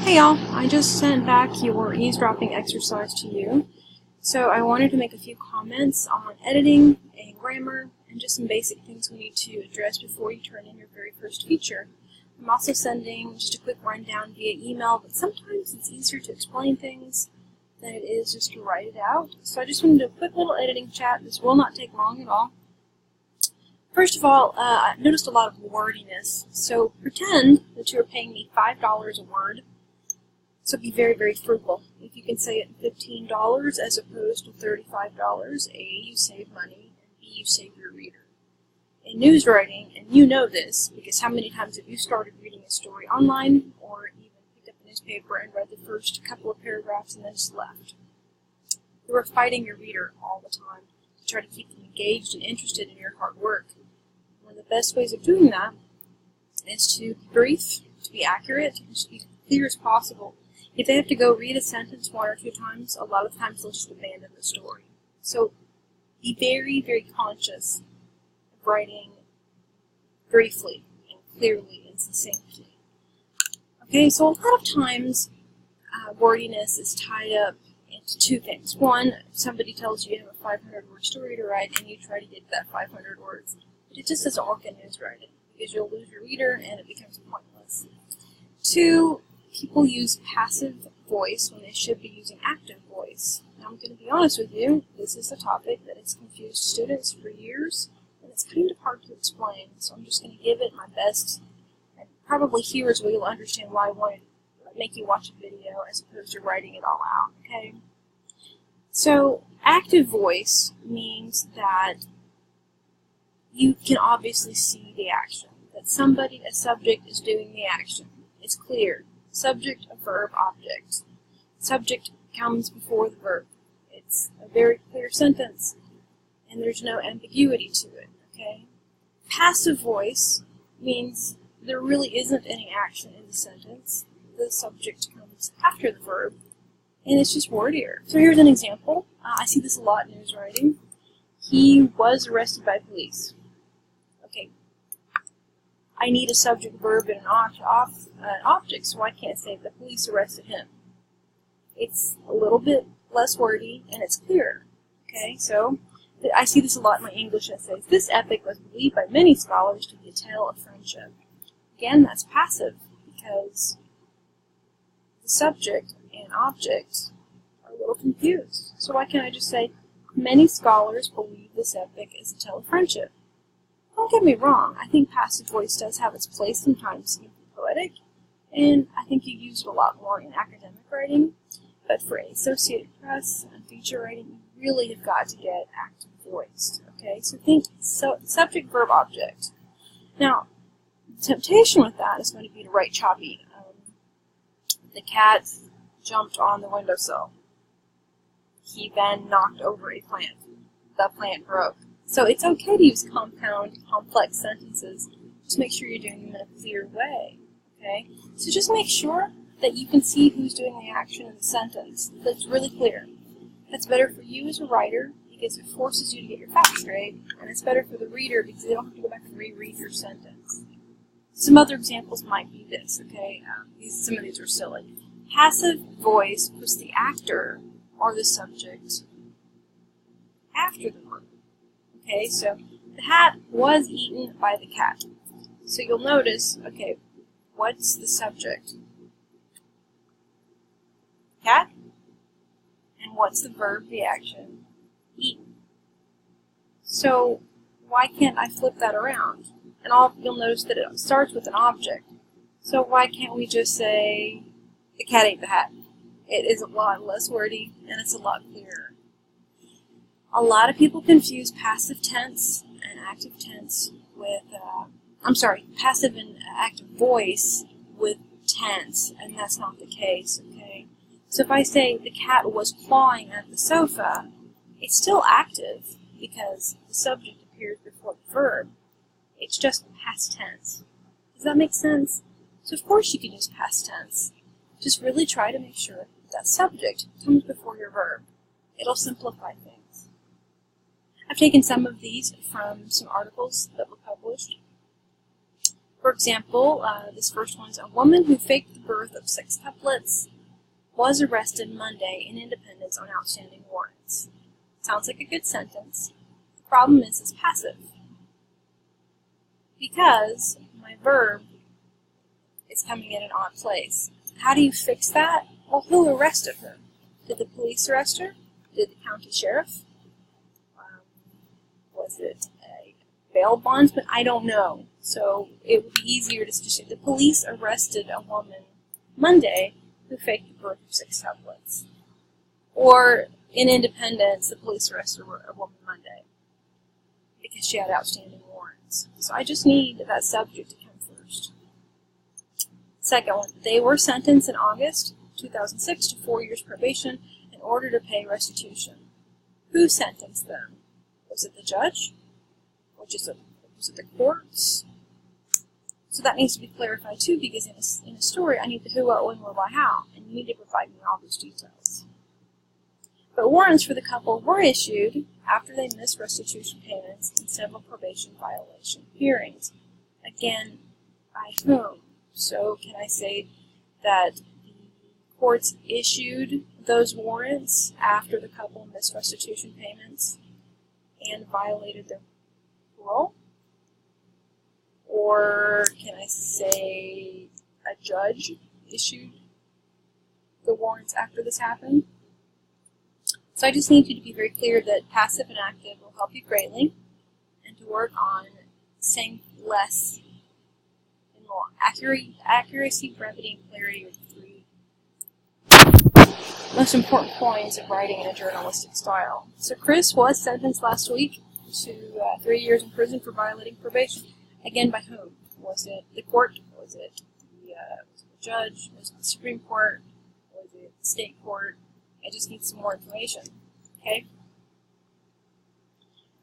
Hey y'all, I just sent back your eavesdropping exercise to you. So I wanted to make a few comments on editing and grammar and just some basic things we need to address before you turn in your very first feature. I'm also sending just a quick rundown via email, but sometimes it's easier to explain things than it is just to write it out. So I just wanted to do a quick little editing chat. This will not take long at all. First of all, I noticed a lot of wordiness. So pretend that you are paying me $5 a word. So be very, very frugal. If you can say it in $15 as opposed to $35, A, you save money, and B, you save your reader. In news writing, and you know this, because how many times have you started reading a story online, or even picked up a newspaper and read the first couple of paragraphs and then just left? You are fighting your reader all the time to try to keep them engaged and interested in your hard work. One of the best ways of doing that is to be brief, to be accurate, and to be as clear as possible. If they have to go read a sentence one or two times, a lot of times they'll just abandon the story. So be very, very conscious of writing briefly and clearly and succinctly. Okay, so a lot of times wordiness is tied up into two things. One, somebody tells you you have a 500-word story to write and you try to get that 500 words. But it just doesn't work in news writing because you'll lose your reader and it becomes pointless. Two, people use passive voice when they should be using active voice. Now, I'm going to be honest with you, this is a topic that has confused students for years, and it's kind of hard to explain, so I'm just going to give it my best, and probably here is where you'll understand why I wanted to make you watch a video as opposed to writing it all out, okay? So, active voice means that you can obviously see the action, that somebody, a subject, is doing the action. It's clear. Subject, a verb, object. Subject comes before the verb. It's a very clear sentence, and there's no ambiguity to it, okay? Passive voice means there really isn't any action in the sentence. The subject comes after the verb, and it's just wordier. So here's an example. I see this a lot in news writing. He was arrested by police. Okay. I need a subject, verb, and an object, so I can't say the police arrested him. It's a little bit less wordy, and it's clearer. Okay, so I see this a lot in my English essays. This epic was believed by many scholars to be a tale of friendship. Again, that's passive, because the subject and object are a little confused. So why can't I just say, many scholars believe this epic is a tale of friendship? Don't get me wrong, I think passive voice does have its place sometimes in poetic, and I think you use it a lot more in academic writing, but for Associated Press and feature writing, you really have got to get active voiced, okay? So think subject, verb, object. Now, the temptation with that is going to be to write choppy. The cat jumped on the windowsill. He then knocked over a plant. The plant broke. So it's okay to use compound, complex sentences. Just make sure you're doing them in a clear way, okay? So just make sure that you can see who's doing the action in the sentence. That's really clear. That's better for you as a writer because it forces you to get your facts straight, and it's better for the reader because they don't have to go back and reread your sentence. Some other examples might be this, okay? Some of these are silly. Passive voice puts the actor or the subject after the verb. Okay, so the hat was eaten by the cat. So you'll notice, okay, what's the subject? Cat. And what's the verb, the action? Eaten. So why can't I flip that around? And you'll notice that it starts with an object. So why can't we just say, the cat ate the hat? It is a lot less wordy, and it's a lot clearer. A lot of people confuse passive tense and active tense with, passive and active voice with tense, and that's not the case, okay? So if I say the cat was clawing at the sofa, it's still active because the subject appears before the verb. It's just past tense. Does that make sense? So of course you can use past tense. Just really try to make sure that subject comes before your verb. It'll simplify things. I've taken some of these from some articles that were published. For example, this first one's a woman who faked the birth of 6 tuplets was arrested Monday in Independence on outstanding warrants. Sounds like a good sentence. The problem is it's passive. Because my verb is coming in an odd place. How do you fix that? Well, who arrested her? Did the police arrest her? Did the county sheriff? Was it a bail bondsman? I don't know. So it would be easier to just say the police arrested a woman Monday who faked the birth of 6 tuplets. Or in Independence, the police arrested a woman Monday because she had outstanding warrants. So I just need that subject to come first. Second one, they were sentenced in August 2006 to 4 years probation in order to pay restitution. Who sentenced them? Was it the judge? Or was it the courts? So that needs to be clarified too, because in a story I need the who, what, when, where, why, how, and you need to provide me all those details. But warrants for the couple were issued after they missed restitution payments in several probation violation hearings. Again, by whom? So can I say that the courts issued those warrants after the couple missed restitution payments and violated their parole? Or can I say a judge issued the warrants after this happened? So I just need you to be very clear that passive and active will help you greatly, and to work on saying less and more. Accuracy, brevity, and clarity are the 3 most important points of writing in a journalistic style. So Chris was sentenced last week to 3 years in prison for violating probation. Again, by whom? Was it the court? Was it the judge? Was it the Supreme Court? Was it the state court? I just need some more information. Okay?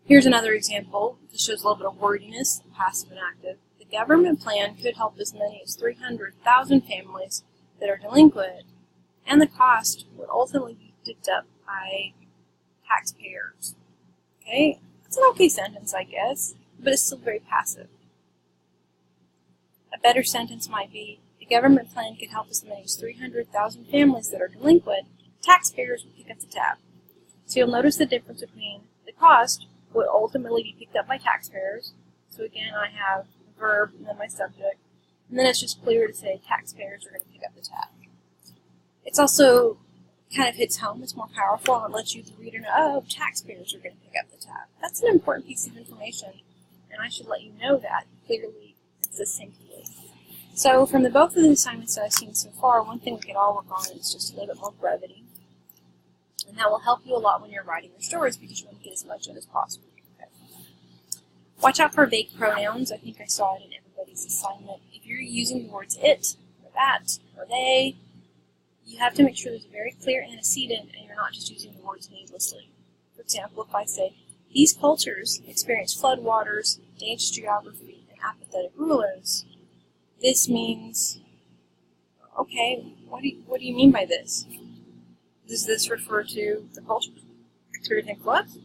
Here's another example. This shows a little bit of wordiness, passive and active. The government plan could help as many as 300,000 families that are delinquent, and the cost would ultimately be picked up by taxpayers. Okay? That's an okay sentence, I guess, but it's still very passive. A better sentence might be, the government plan could help as many as 300,000 families that are delinquent. Taxpayers will pick up the tab. So you'll notice the difference between the cost would ultimately be picked up by taxpayers. So again, I have the verb and then my subject. And then it's just clear to say taxpayers are going to pick up the tab. It's also kind of hits home. It's more powerful and it lets you, the reader, know, oh, taxpayers are going to pick up the tab. That's an important piece of information, and I should let you know that clearly and succinctly. So from both of the assignments that I've seen so far, one thing we could all work on is just a little bit more brevity. And that will help you a lot when you're writing your stories because you want to get as much in as possible. Okay. Watch out for vague pronouns. I think I saw it in everybody's assignment. If you're using the words it, or that, or they, you have to make sure there's a very clear antecedent and you're not just using the words needlessly. For example, if I say, these cultures experience floodwaters, dangerous geography, and apathetic rulers, this means, okay, what do you mean by this? Does this refer to the culture experiencing floods?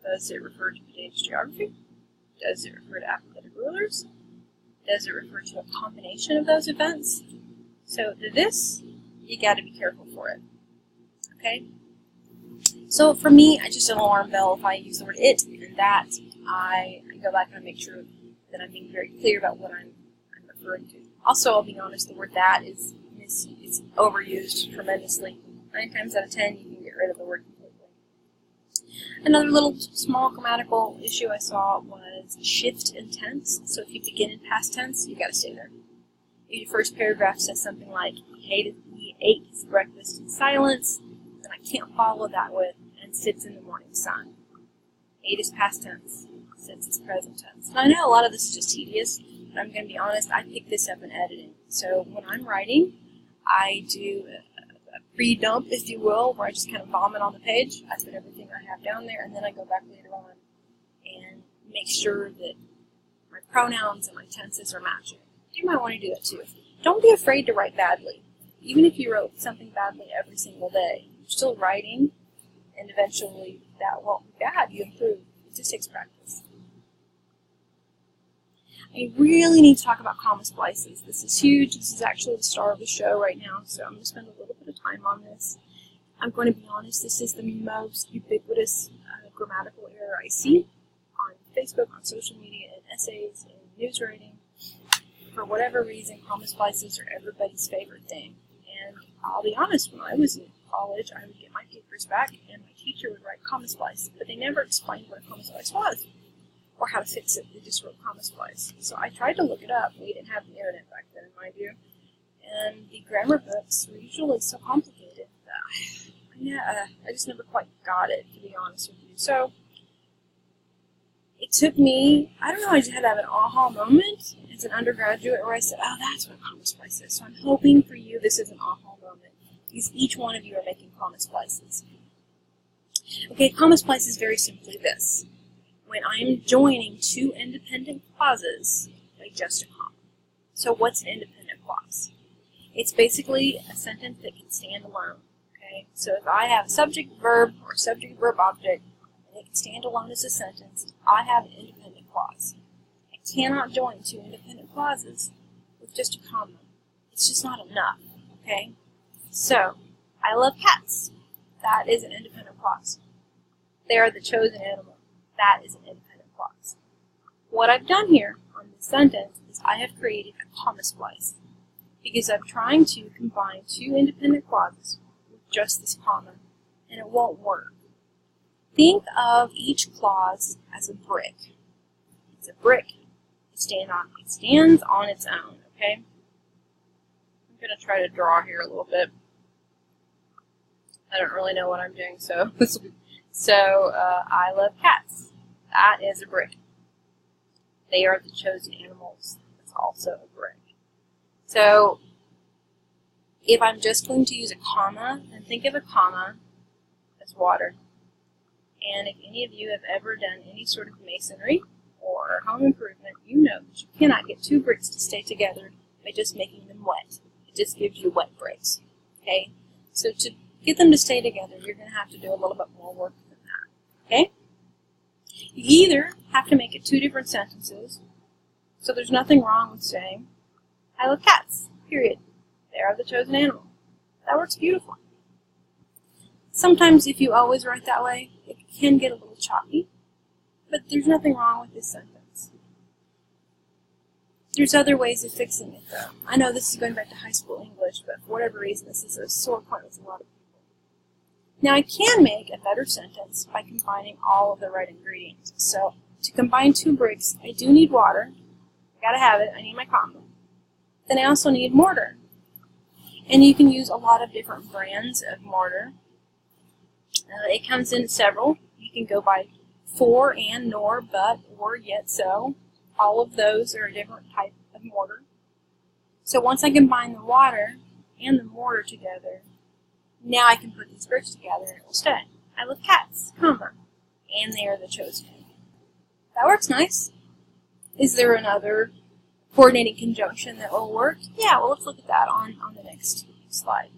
Does it refer to dangerous geography? Does it refer to apathetic rulers? Does it refer to a combination of those events? So this, you got to be careful for it. Okay? So for me, I just an alarm bell if I use the word it and that. I go back and I make sure that I'm being very clear about what I'm referring to. Also, I'll be honest, the word that is overused tremendously. 9 times out of 10, you can get rid of the word completely. Another little small grammatical issue I saw was shift in tense. So if you begin in past tense, you got to stay there. If your first paragraph says something like, he ate his breakfast in silence, then I can't follow that with, and sits in the morning sun. Ate is past tense, sits is present tense. And I know a lot of this is just tedious, but I'm going to be honest, I picked this up in editing. So when I'm writing, I do a pre-dump, if you will, where I just kind of vomit on the page. I put everything I have down there, and then I go back later on and make sure that my pronouns and my tenses are matching. You might want to do that too. Don't be afraid to write badly. Even if you wrote something badly every single day, you're still writing, and eventually that won't be bad. You improve. It just takes practice. I really need to talk about comma splices. This is huge. This is actually the star of the show right now, so I'm going to spend a little bit of time on this. I'm going to be honest, this is the most ubiquitous grammatical error I see on Facebook, on social media, in essays, in news writing. For whatever reason, comma splices are everybody's favorite thing. And I'll be honest, when I was in college, I would get my papers back, and my teacher would write comma splice, but they never explained what a comma splice was, or how to fix it. They just wrote comma splice. So I tried to look it up. We didn't have the internet back then, in my view, and the grammar books were usually so complicated that I just never quite got it, to be honest with you. So it took me, I don't know, I just had to have an aha moment as an undergraduate where I said, oh, that's what a comma splice is. So I'm hoping for you this is an aha moment, because each one of you are making comma splices. Okay, comma splice is very simply this. When I'm joining two independent clauses by just a comma. So what's an independent clause? It's basically a sentence that can stand alone. Okay, so if I have a subject-verb or subject-verb-object, and it can stand alone as a sentence, I have an independent clause. I cannot join two independent clauses with just a comma. It's just not enough. Okay, so I love cats. That is an independent clause. They are the chosen animal. That is an independent clause. What I've done here on this sentence is I have created a comma splice because I'm trying to combine two independent clauses with just this comma, and it won't work. Think of each clause as a brick. It's a brick. It stands on its own, okay? I'm going to try to draw here a little bit. I don't really know what I'm doing, so I love cats. That is a brick. They are the chosen animals. That's also a brick. So if I'm just going to use a comma, then think of a comma as water. And if any of you have ever done any sort of masonry or home improvement, you know that you cannot get two bricks to stay together by just making them wet. It just gives you wet bricks. Okay? So to get them to stay together, you're going to have to do a little bit more work than that. Okay? You either have to make it two different sentences, so there's nothing wrong with saying, I love cats, period. They are the chosen animal. That works beautifully. Sometimes if you always write that way, it can get a little choppy, but there's nothing wrong with this sentence. There's other ways of fixing it, though. I know this is going back to high school English, but for whatever reason, this is a sore point with a lot of people. Now, I can make a better sentence by combining all of the right ingredients. So, to combine two bricks, I do need water. I gotta have it. I need my comma. Then I also need mortar. And you can use a lot of different brands of mortar. It comes in several. You can go by for, and, nor, but, or, yet, so. All of those are a different type of mortar. So once I combine the water and the mortar together, now I can put these bricks together and it will stay. I love cats, comma, and they are the chosen. That works nice. Is there another coordinating conjunction that will work? Yeah, well, let's look at that on the next slide.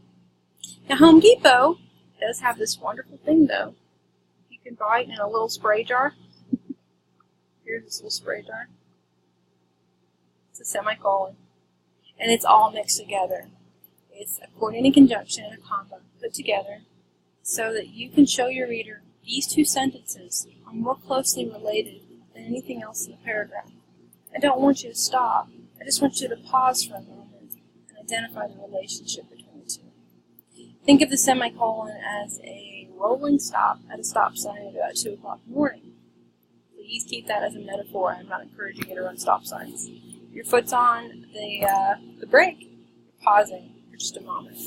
Now, Home Depot does have this wonderful thing, though. You can buy it in a little spray jar. Here's this little spray jar. It's a semicolon. And it's all mixed together. It's a coordinating conjunction and a comma put together so that you can show your reader these two sentences are more closely related than anything else in the paragraph. I don't want you to stop. I just want you to pause for a moment and identify the relationship between the two. Think of the semicolon as a rolling stop at a stop sign at about 2 o'clock in the morning. Please keep that as a metaphor. I'm not encouraging you to run stop signs. Your foot's on the brake. You're pausing for just a moment.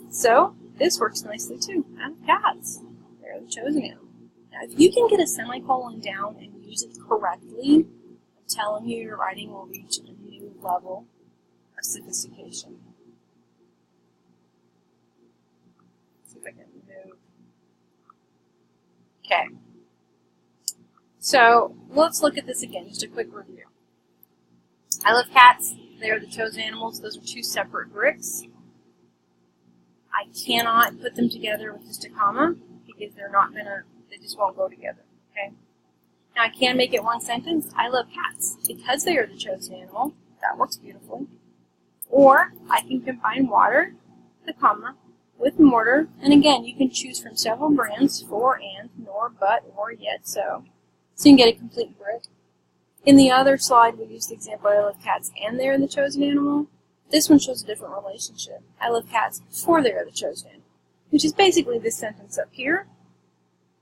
So, this works nicely too. I have cats. They're the chosen animal. Now, if you can get a semicolon down and use it correctly, I'm telling you, your writing will reach a new level of sophistication. Let's see if I can move. Okay. So, let's look at this again, just a quick review. I love cats. They are the chosen animals. Those are two separate bricks. I cannot put them together with just a comma because they just won't go together. Okay. Now I can make it one sentence. I love cats because they are the chosen animal. That works beautifully. Or I can combine water, the comma, with mortar, and again you can choose from several brands: for, and, nor, but, or, yet, so. So you can get a complete brick. In the other slide we used the example I love cats and they are the chosen animal. This one shows a different relationship. I love cats for they are the chosen animal, which is basically this sentence up here.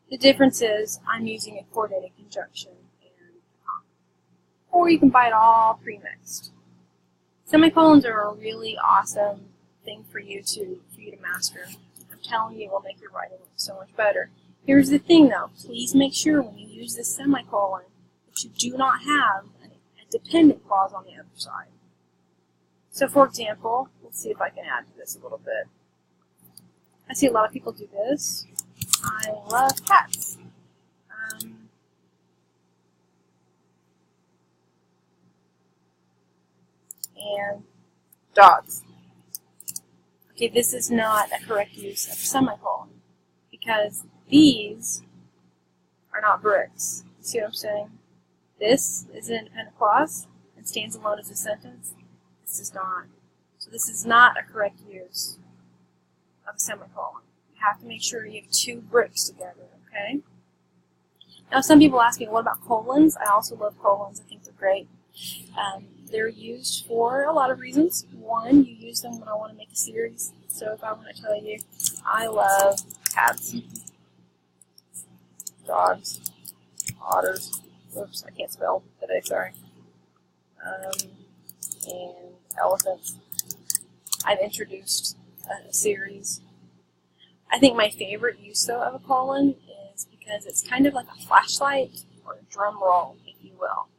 The difference is I'm using a coordinated conjunction and a comma. Or you can buy it all pre-mixed. Semicolons are a really awesome thing for you to master. I'm telling you, it will make your writing look so much better. Here's the thing though, please make sure when you use this semicolon that you do not have a dependent clause on the other side. So for example, let's see if I can add to this a little bit. I see a lot of people do this. I love cats. And dogs. Okay, this is not a correct use of a semicolon because these are not bricks. See what I'm saying? This is an independent clause and stands alone as a sentence. This is not. So this is not a correct use of a semicolon. You have to make sure you have two bricks together, okay? Now some people ask me, what about colons? I also love colons. I think they're great. They're used for a lot of reasons. One, you use them when I want to make a series. So if I want to tell you, I love cats, dogs, otters, oops, I can't spell today, sorry, and elephants. I've introduced a series. I think my favorite use, though, of a colon is because it's kind of like a flashlight or a drum roll, if you will.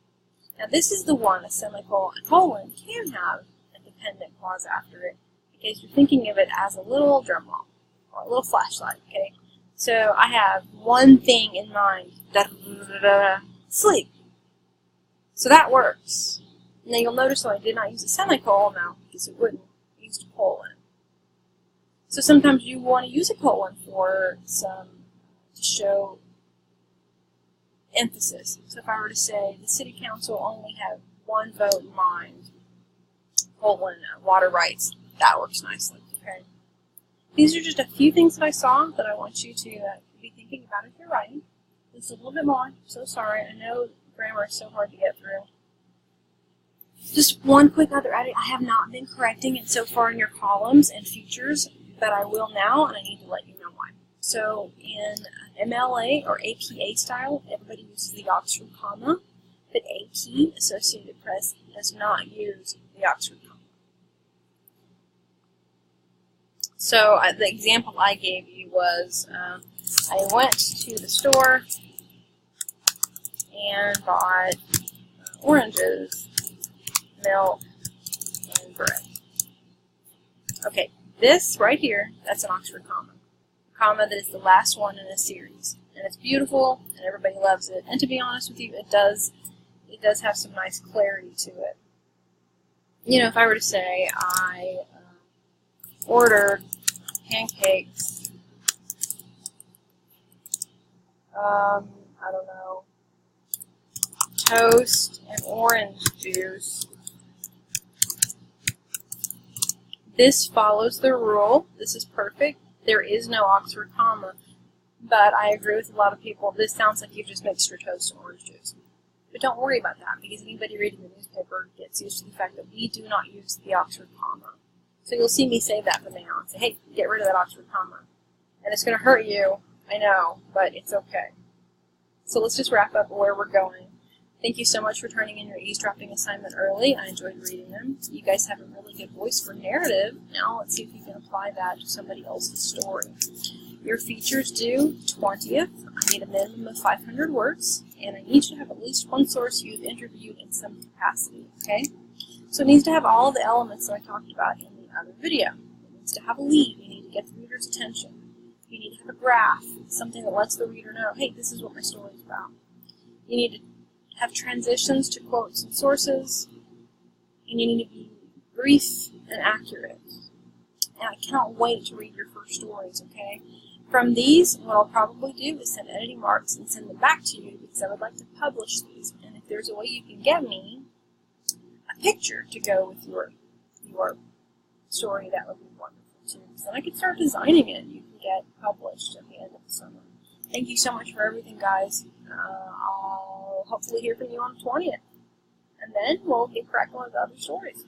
Now this is the one, a semicolon. A colon can have a dependent clause after it because you're thinking of it as a little drum roll or a little flashlight, okay? So I have one thing in mind, sleep. So that works. Now you'll notice that I did not use a semicolon now because it wouldn't. I used a colon. So sometimes you want to use a colon for to show emphasis. So if I were to say the city council only had one vote in mind, colon, water rights, that works nicely. Okay. These are just a few things that I saw that I want you to be thinking about if you're writing. There's a little bit more. I'm so sorry. I know grammar is so hard to get through. Just one quick other edit. I have not been correcting it so far in your columns and features, but I will now, and I need to let you know why. So in MLA or APA style, everybody uses the Oxford comma, but AP, Associated Press, does not use the Oxford comma. So the example I gave you was I went to the store and bought oranges, milk, and bread. Okay, this right here, that's an Oxford comma. A comma that is the last one in a series. And it's beautiful, and everybody loves it. And to be honest with you, it does have some nice clarity to it. You know, if I were to say I ordered pancakes, I don't know, toast and orange juice. This follows the rule. This is perfect. There is no Oxford comma. But I agree with a lot of people. This sounds like you've just mixed your toast and orange juice. But don't worry about that, because anybody reading the newspaper gets used to the fact that we do not use the Oxford comma. So you'll see me say that from now on. Say, hey, get rid of that Oxford comma. And it's going to hurt you, I know, but it's okay. So let's just wrap up where we're going. Thank you so much for turning in your eavesdropping assignment early. I enjoyed reading them. You guys have a really good voice for narrative. Now let's see if you can apply that to somebody else's story. Your features due 20th. I need a minimum of 500 words, and I need you to have at least one source you've interviewed in some capacity, okay? So it needs to have all of the elements that I talked about in the other video. It needs to have a lead. You need to get the reader's attention. You need to have a graph, something that lets the reader know, hey, this is what my story is about. You need to have transitions to quotes and sources, and you need to be brief and accurate. And I cannot wait to read your first stories, okay? From these, what I'll probably do is send editing marks and send them back to you because I would like to publish these. And if there's a way you can get me a picture to go with your story, that would be wonderful too. So then I could start designing it and you can get published at the end of the summer. Thank you so much for everything, guys. I'll hopefully hear from you on the 20th. And then we'll get cracking with other stories.